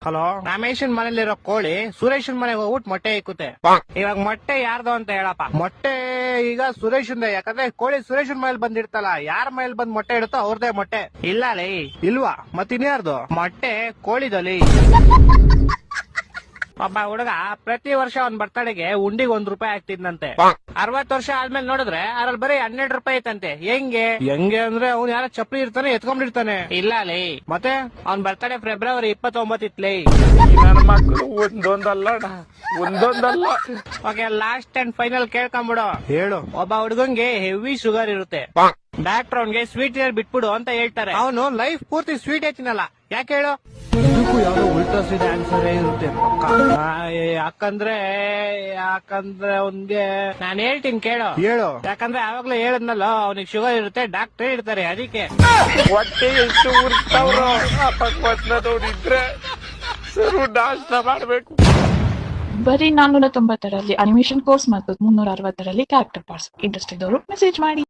Hello, ರಮೇಶನ್ ಮನೇಲಿರೋ ಕೋಳಿ ಸುರೇಶನ್ ಮನೆಗೆ ಹೋಗ್ಬಿಟ್ಟು ಮೊಟ್ಟೆ ಇಕ್ಕುತ್ತೆ. ಇವಾಗ ಮೊಟ್ಟೆ ಯಾರ್ದು ಅಂತ ಹೇಳಪ್ಪ. ಮೊಟ್ಟೆ ಈಗ ಸುರೇಶನ್, ಯಾಕಂದ್ರೆ ಕೋಳಿ ಸುರೇಶನ್ ಮನೇಲಿ ಬಂದಿರ್ತಲ್ಲ, ಯಾರ ಮನೇಲಿ ಬಂದ್ ಮೊಟ್ಟೆ ಇಡುತ್ತೋ ಅವ್ರದೇ ಮೊಟ್ಟೆ. ಇಲ್ಲ ಲೇ, ಇಲ್ವಾ? ಮತ್ತಿನ್ಯಾರ್ದು ಮೊಟ್ಟೆ? ಕೋಳಿದಲ್ಲಿ. ಒಬ್ಬ ಹುಡುಗ ಪ್ರತಿ ವರ್ಷ ಅವ್ನ್ ಬರ್ತಡೆಗೆ ಉಂಡಿಗೆ ₹1 ಆಗ್ತಿದ್ನಂತೆ. 60 ವರ್ಷ ಆದ್ಮೇಲೆ ನೋಡಿದ್ರೆ ಅದ್ರಲ್ಲಿ ಬರೀ ₹12 ಐತಂತೆ. ಹೆಂಗೆ ಅಂದ್ರೆ ಅವ್ನು ಯಾರ ಚಪ್ಪಲಿ ಇರ್ತಾನೆ ಎತ್ಕೊಂಡಿರ್ತಾನೆ. ಇಲ್ಲ ಲೇ, ಮತ್ತೆ ಅವ್ನ್ ಬರ್ತಡೆ ಫೆಬ್ರವರಿ 29 ಇತ್ಲೇ. ನನ್ನ ಮಕ್ಕಳು ಒಂದೊಂದಲ್ಲ. ಓಕೆ, ಲಾಸ್ಟ್ ಅಂಡ್ ಫೈನಲ್ ಕೇಳ್ಕೊಂಬಿಡು. ಹೇಳು. ಒಬ್ಬ ಹುಡುಗಂಗೆ ಹೆವಿ ಶುಗರ್ ಇರುತ್ತೆ. ಡಾಕ್ಟರ್ ಅವ್ನ್ಗೆ ಸ್ವೀಟ್ ಬಿಟ್ಬಿಡು ಅಂತ ಹೇಳ್ತಾರೆ. ಅವನು ಲೈಫ್ ಪೂರ್ತಿ ಸ್ವೀಟ್ ತಿನ್ನಲ್ಲ. ಯಾಕೆ ಹೇಳು? ಇದಕ್ಕೂ ಯಾವ್ದೋ ಉಲ್ಟಾ ಸೀದಾ ಆನ್ಸರ್ ಇರುತ್ತೆ ಪಕ್ಕ. ಯಾಕಂದ್ರೆ ಅವ್ನ್ಗೆ ನಾನ್ ಹೇಳ್ತೀನಿ ಕೇಳು. ಹೇಳು. ಯಾಕಂದ್ರೆ ಆವಾಗ್ಲೇ ಹೇಳದ್ನಲ್ಲ, ಅವ್ನಿಗೆ ಶುಗರ್ ಇರುತ್ತೆ, ಡಾಕ್ಟರ್ ಇರ್ತಾರೆ, ಅದಕ್ಕೆ. ಹೊಟ್ಟೆ ಎಷ್ಟು ಉರ್ತಾವ್ರೋ ಇದ್ರೆ ಸರು ನಾಷ್ಟ ಮಾಡ್ಬೇಕು. ಬರೀ 490ರಲ್ಲಿ ಅನಿಮೇಷನ್ ಕೋರ್ಸ್ ಮತ್ತು 360ರಲ್ಲಿ ಕ್ಯಾರೆಕ್ಟರ್ ಪಾರ್ಟ್ಸ್. ಇಂಟ್ರೆಸ್ಟ್ ಇದ್ದವರು ಮೆಸೇಜ್ ಮಾಡಿ.